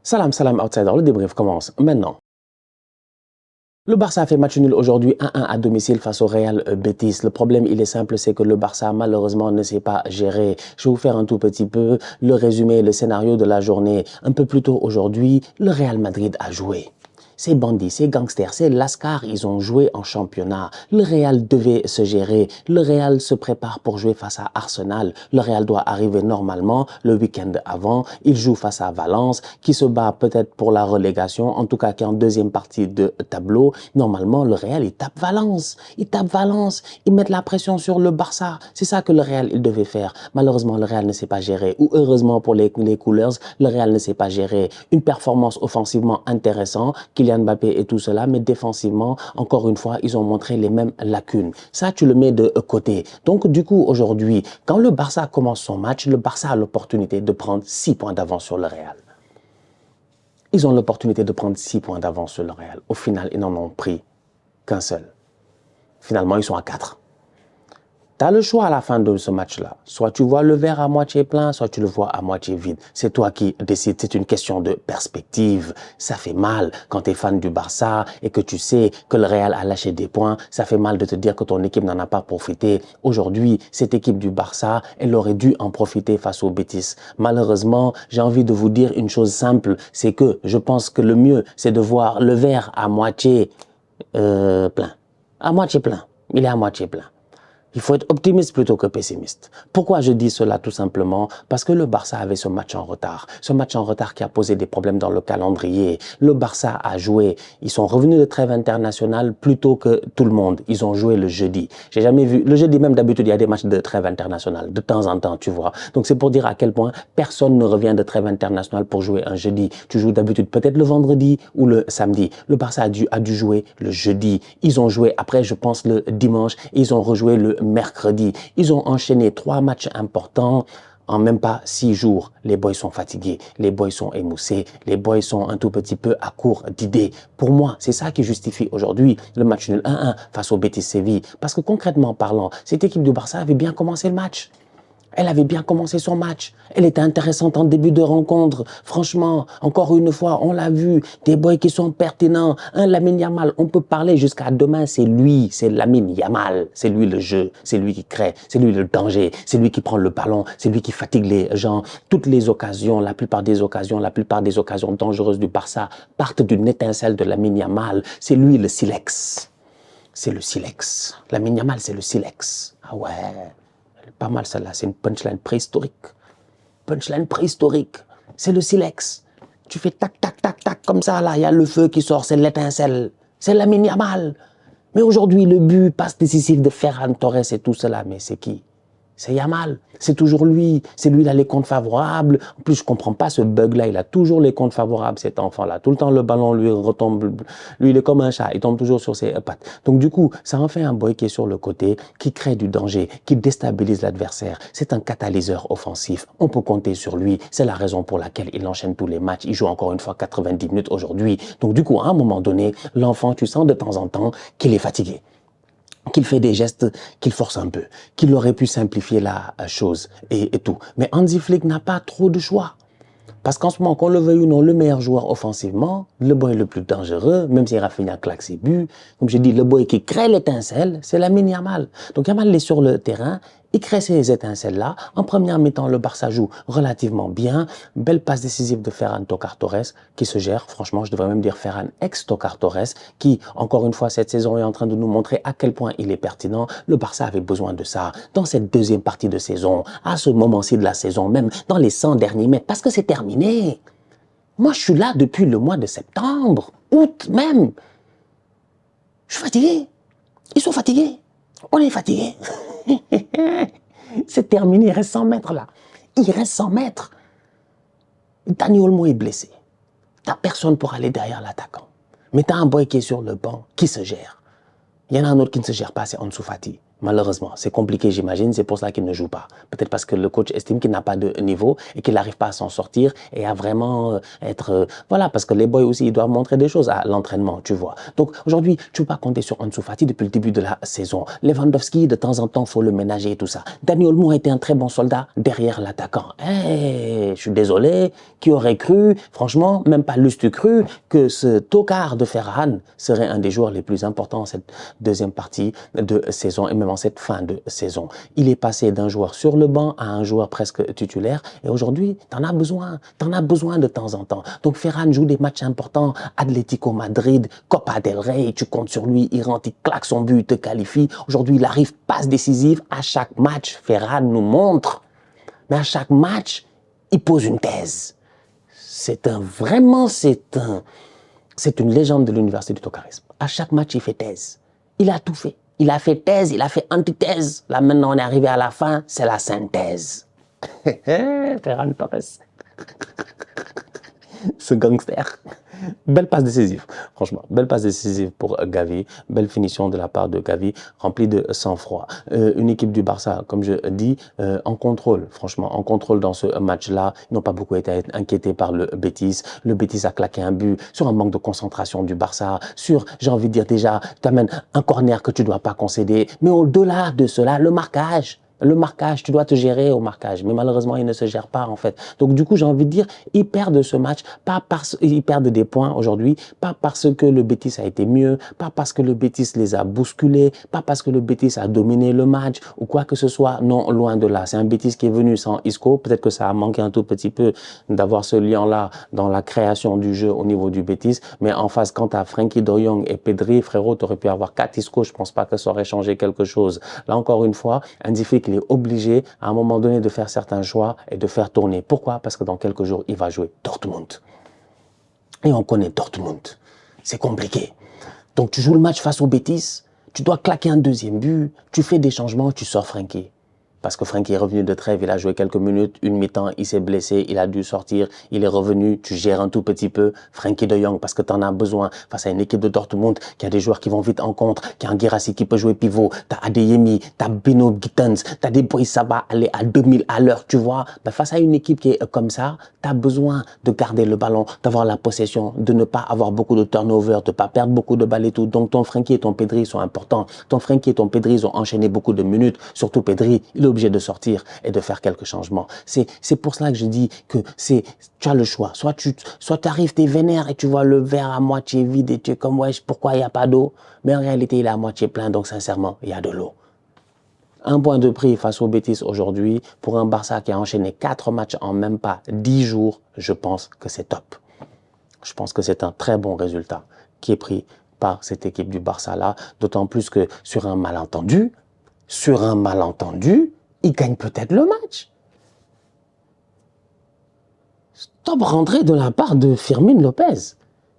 Salam, salam, outsider. Le débrief commence maintenant. Le Barça a fait match nul aujourd'hui 1-1 à domicile face au Real Betis. Le problème, il est simple, c'est que le Barça, malheureusement, ne sait pas gérer. Je vais vous faire un tout petit peu le résumé, le scénario de la journée. Un peu plus tôt aujourd'hui, le Real Madrid a joué. Ces bandits, ces gangsters, ces lascars, ils ont joué en championnat. Le Real devait se gérer. Le Real se prépare pour jouer face à Arsenal. Le Real doit arriver normalement le week-end avant. Il joue face à Valence, qui se bat peut-être pour la relégation, en tout cas qui est en deuxième partie de tableau. Normalement, le Real, il tape Valence. Il tape Valence. Ils mettent la pression sur le Barça. C'est ça que le Real, il devait faire. Malheureusement, le Real ne sait pas gérer. Ou heureusement pour les Coolers, le Real ne sait pas gérer. Une performance offensivement intéressante, Kylian Mbappé et tout cela, mais défensivement, encore une fois, ils ont montré les mêmes lacunes. Ça, tu le mets de côté. Donc, du coup, aujourd'hui, quand le Barça commence son match, le Barça a l'opportunité de prendre 6 points d'avance sur le Real. Ils ont l'opportunité de prendre 6 points d'avance sur le Real. Au final, ils n'en ont pris qu'un seul. Finalement, ils sont à 4. Tu as le choix à la fin de ce match-là. Soit tu vois le verre à moitié plein, soit tu le vois à moitié vide. C'est toi qui décides. C'est une question de perspective. Ça fait mal quand tu es fan du Barça et que tu sais que le Real a lâché des points. Ça fait mal de te dire que ton équipe n'en a pas profité. Aujourd'hui, cette équipe du Barça, elle aurait dû en profiter face au Betis. Malheureusement, j'ai envie de vous dire une chose simple. C'est que je pense que le mieux, c'est de voir le verre à moitié plein. À moitié plein. Il est à moitié plein. Il faut être optimiste plutôt que pessimiste. Pourquoi je dis cela? Tout simplement parce que le Barça avait ce match en retard. Ce match en retard qui a posé des problèmes dans le calendrier. Le Barça a joué. Ils sont revenus de trêve internationale plus tôt que tout le monde. Ils ont joué le jeudi. J'ai jamais vu. Le jeudi même, d'habitude, il y a des matchs de trêve internationale. De temps en temps, tu vois. Donc c'est pour dire à quel point personne ne revient de trêve internationale pour jouer un jeudi. Tu joues d'habitude peut-être le vendredi ou le samedi. Le Barça a dû jouer le jeudi. Ils ont joué après, je pense, le dimanche. Et ils ont rejoué le mercredi. Ils ont enchaîné 3 matchs importants en même pas 6 jours. Les boys sont fatigués, les boys sont émoussés, les boys sont un tout petit peu à court d'idées. Pour moi, c'est ça qui justifie aujourd'hui le match nul 1-1 face au Betis Séville. Parce que concrètement parlant, cette équipe du Barça avait bien commencé le match. Elle avait bien commencé son match. Elle était intéressante en début de rencontre. Franchement, encore une fois, on l'a vu. Des boys qui sont pertinents. Un Lamine Yamal, on peut parler jusqu'à demain. C'est lui, c'est Lamine Yamal. C'est lui le jeu. C'est lui qui crée. C'est lui le danger. C'est lui qui prend le ballon. C'est lui qui fatigue les gens. Toutes les occasions, la plupart des occasions dangereuses du Barça partent d'une étincelle de Lamine Yamal. C'est lui le silex. C'est le silex. Lamine Yamal, c'est le silex. Ah ouais. Pas mal celle-là, c'est une punchline préhistorique. Punchline préhistorique, c'est le silex. Tu fais tac, tac, tac, tac, comme ça, là, il y a le feu qui sort, c'est l'étincelle. C'est Lamine Yamal. Mais aujourd'hui, le but, passe décisif de Ferran Torres et tout cela, mais c'est qui? C'est Yamal, c'est toujours lui, c'est lui, il a les comptes favorables. En plus, je comprends pas ce bug-là, il a toujours les comptes favorables, cet enfant-là. Tout le temps, le ballon lui retombe, lui, il est comme un chat, il tombe toujours sur ses pattes. Donc du coup, ça en fait un boy qui est sur le côté, qui crée du danger, qui déstabilise l'adversaire. C'est un catalyseur offensif, on peut compter sur lui. C'est la raison pour laquelle il enchaîne tous les matchs. Il joue encore une fois 90 minutes aujourd'hui. Donc du coup, à un moment donné, l'enfant, tu sens de temps en temps qu'il est fatigué, qu'il fait des gestes, qu'il force un peu, qu'il aurait pu simplifier la chose et tout. Mais Hansi Flick n'a pas trop de choix. Parce qu'en ce moment, qu'on le veuille ou non, le meilleur joueur offensivement, le boy le plus dangereux, même si Rafinha claque ses buts, comme je dis, le boy qui crée l'étincelle, c'est Lamine Yamal. Donc Yamal est sur le terrain, il crée ces étincelles-là. En première mi-temps, le Barça joue relativement bien. Belle passe décisive de Ferran Torres qui se gère. Franchement, je devrais même dire Ferran ex-Torres qui, encore une fois, cette saison est en train de nous montrer à quel point il est pertinent. Le Barça avait besoin de ça dans cette deuxième partie de saison, à ce moment-ci de la saison, même dans les 100 derniers mètres, parce que c'est terminé. Moi, je suis là depuis le mois de septembre, août même. Je suis fatigué. Ils sont fatigués. On est fatigués. C'est terminé, il reste 100 mètres là. Il reste 100 mètres. Dani Olmo est blessé. T'as personne pour aller derrière l'attaquant. Mais t'as un boy qui est sur le banc, qui se gère. Il y en a un autre qui ne se gère pas, c'est Ansu Fati. Malheureusement, c'est compliqué, j'imagine, c'est pour cela qu'il ne joue pas. Peut-être parce que le coach estime qu'il n'a pas de niveau et qu'il n'arrive pas à s'en sortir et à vraiment être... voilà, parce que les boys aussi, ils doivent montrer des choses à l'entraînement, tu vois. Donc aujourd'hui, tu ne peux pas compter sur Ansu Fati depuis le début de la saison. Lewandowski, de temps en temps, il faut le ménager et tout ça. Dani Olmo a été un très bon soldat derrière l'attaquant. Je suis désolé, qui aurait cru, franchement, même pas lustre cru, que ce tocard de Ferran serait un des joueurs les plus importants en cette deuxième partie de saison et même en cette fin de saison. Il est passé d'un joueur sur le banc à un joueur presque titulaire et aujourd'hui, t'en as besoin de temps en temps. Donc Ferran joue des matchs importants, Atlético Madrid, Copa del Rey, tu comptes sur lui, il rentre, il claque son but, il te qualifie. Aujourd'hui, il arrive, passe décisive. À chaque match, Ferran nous montre, mais à chaque match, il pose une thèse. C'est une légende de l'université du tocarisme. À chaque match, il fait thèse. Il a tout fait. Il a fait thèse, il a fait antithèse. Là, maintenant, on est arrivé à la fin, c'est la synthèse. Ferran Torres. Ce gangster. Belle passe décisive, franchement. Belle passe décisive pour Gavi. Belle finition de la part de Gavi, remplie de sang-froid. Une équipe du Barça, comme je dis, en contrôle, franchement, en contrôle dans ce match-là. Ils n'ont pas beaucoup été inquiétés par le Betis. Le Betis a claqué un but sur un manque de concentration du Barça, sur, j'ai envie de dire déjà, tu amènes un corner que tu ne dois pas concéder. Mais au-delà de cela, le marquage. Le marquage, tu dois te gérer au marquage. Mais malheureusement, il ne se gère pas, en fait. Donc, du coup, j'ai envie de dire, ils perdent ce match, ils perdent des points aujourd'hui, pas parce que le Betis a été mieux, pas parce que le Betis les a bousculés, pas parce que le Betis a dominé le match ou quoi que ce soit. Non, loin de là. C'est un Betis qui est venu sans Isco. Peut-être que ça a manqué un tout petit peu d'avoir ce lien-là dans la création du jeu au niveau du Betis. Mais en face, quant à Frenkie de Jong et Pedri, frérot, tu aurais pu avoir 4 Isco. Je pense pas que ça aurait changé quelque chose. Là, encore une fois, il est obligé à un moment donné de faire certains choix et de faire tourner. Pourquoi? Parce que dans quelques jours, il va jouer Dortmund. Et on connaît Dortmund. C'est compliqué. Donc tu joues le match face au Betis, tu dois claquer un deuxième but, tu fais des changements, tu sors Frenkie. Parce que Frenkie est revenu de trêve, il a joué quelques minutes, une mi-temps, il s'est blessé, il a dû sortir, il est revenu, tu gères un tout petit peu Frenkie de Jong parce que tu en as besoin face à une équipe de Dortmund qui a des joueurs qui vont vite en contre, qui a un Guirassy qui peut jouer pivot, tu as Adeyemi, tu as Beno Gittens, tu as des boys, ça va aller à 2000 à l'heure, tu vois. Ben, face à une équipe qui est comme ça, tu as besoin de garder le ballon, d'avoir la possession, de ne pas avoir beaucoup de turnover, de ne pas perdre beaucoup de balles et tout. Donc ton Frenkie et ton Pedri sont importants. Ton Frenkie et ton Pedri, ils ont enchaîné beaucoup de minutes, surtout Pedri, il est obligé de sortir et de faire quelques changements. C'est pour cela que je dis que tu as le choix. Soit tu arrives, t'es vénère et tu vois le verre à moitié vide et tu es comme, ouais, pourquoi il n'y a pas d'eau? Mais en réalité, il est à moitié plein, donc sincèrement, il y a de l'eau. Un point de prix face au Betis aujourd'hui, pour un Barça qui a enchaîné 4 matchs en même pas 10 jours, je pense que c'est top. Je pense que c'est un très bon résultat qui est pris par cette équipe du Barça-là, d'autant plus que sur un malentendu, il gagne peut-être le match. Top rentrée de la part de Fermin Lopez.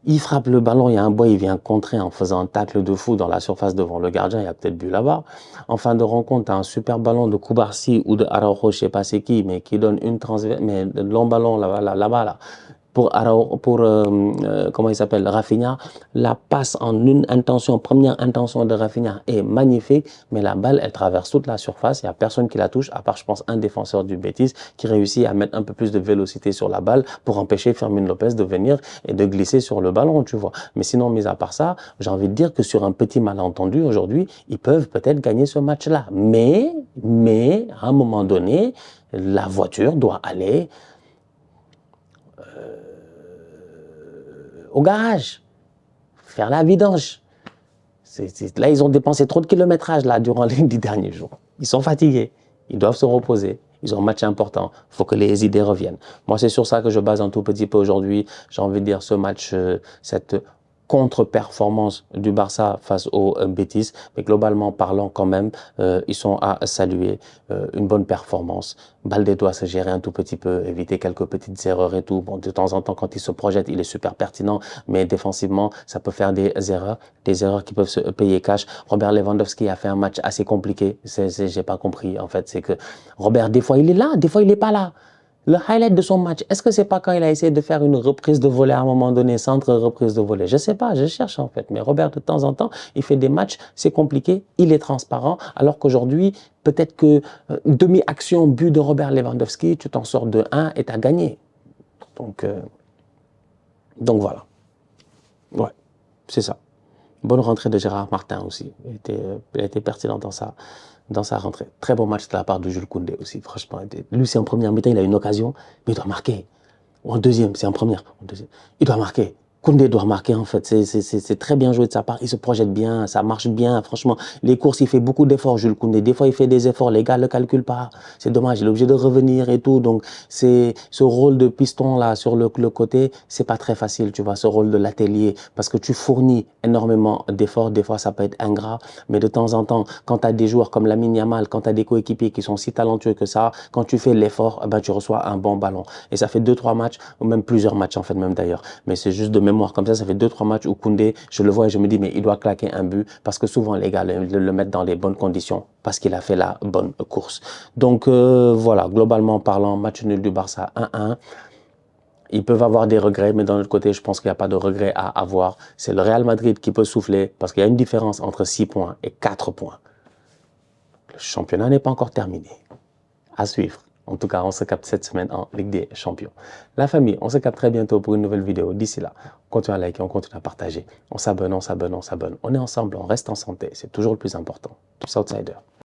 Il frappe le ballon, il y a un boy, il vient contrer en faisant un tacle de fou dans la surface devant le gardien, il y a peut-être but là-bas. En fin de rencontre, tu as un super ballon de Koubarsi ou de Araujo, je ne sais pas c'est qui, mais qui donne une transversale, mais le long ballon là-bas, comment il s'appelle, Rafinha. La passe en une intention, première intention de Rafinha est magnifique, mais la balle, elle traverse toute la surface. Il n'y a personne qui la touche, à part, je pense, un défenseur du Betis qui réussit à mettre un peu plus de vélocité sur la balle pour empêcher Fermin Lopez de venir et de glisser sur le ballon, tu vois. Mais sinon, mis à part ça, j'ai envie de dire que sur un petit malentendu, aujourd'hui, ils peuvent peut-être gagner ce match-là. Mais, à un moment donné, la voiture doit aller au garage, faire la vidange. Là, ils ont dépensé trop de kilométrage là, durant les 10 derniers jours. Ils sont fatigués, ils doivent se reposer. Ils ont un match important, il faut que les idées reviennent. Moi, c'est sur ça que je base un tout petit peu aujourd'hui. J'ai envie de dire ce match, cette contre-performance du Barça face au Betis, mais globalement parlant quand même, ils sont à saluer. Une bonne performance. Baldé doit se gérer un tout petit peu, éviter quelques petites erreurs et tout. Bon, de temps en temps, quand il se projette, il est super pertinent, mais défensivement, ça peut faire des erreurs qui peuvent se payer cash. Robert Lewandowski a fait un match assez compliqué. J'ai pas compris, en fait. C'est que Robert, des fois, il est là, des fois, il est pas là. Le highlight de son match, est-ce que c'est pas quand il a essayé de faire une reprise de volée à un moment donné, centre reprise de volée? Je sais pas, je cherche en fait. Mais Robert, de temps en temps, il fait des matchs, c'est compliqué, il est transparent, alors qu'aujourd'hui, peut-être que demi-action, but de Robert Lewandowski, tu t'en sors de 1 et tu as gagné. Donc voilà. Ouais, c'est ça. Bonne rentrée de Gérard Martin aussi. Il a été pertinent dans sa rentrée. Très bon match de la part de Jules Koundé aussi, franchement. Lui, c'est en première mi-temps, il a une occasion, mais il doit marquer. Ou en deuxième, c'est en première. En deuxième. Il doit marquer. Koundé doit marquer en fait, c'est très bien joué de sa part, il se projette bien, ça marche bien, franchement. Les courses, il fait beaucoup d'efforts, Jules Koundé. Des fois, il fait des efforts, les gars ne le calculent pas. C'est dommage, il est obligé de revenir et tout. Donc, c'est ce rôle de piston là sur le côté, c'est pas très facile, tu vois, ce rôle de l'atelier, parce que tu fournis énormément d'efforts. Des fois, ça peut être ingrat, mais de temps en temps, quand tu as des joueurs comme Lamine Yamal, quand tu as des coéquipiers qui sont si talentueux que ça, quand tu fais l'effort, ben, tu reçois un bon ballon. Et ça fait 2-3 matchs, ou même plusieurs matchs en fait, même d'ailleurs. Mais c'est juste de mémoire comme ça fait 2-3 matchs où Koundé, je le vois et je me dis, mais il doit claquer un but parce que souvent les gars le mettent dans les bonnes conditions parce qu'il a fait la bonne course. Donc voilà, globalement parlant, match nul du Barça 1-1. Ils peuvent avoir des regrets, mais d'un autre côté, je pense qu'il n'y a pas de regrets à avoir. C'est le Real Madrid qui peut souffler parce qu'il y a une différence entre 6 points et 4 points. Le championnat n'est pas encore terminé. À suivre. En tout cas, on se capte cette semaine en Ligue des Champions. La famille, on se capte très bientôt pour une nouvelle vidéo. D'ici là, on continue à liker, on continue à partager. On s'abonne, on s'abonne, on s'abonne. On est ensemble, on reste en santé. C'est toujours le plus important. Tous outsiders.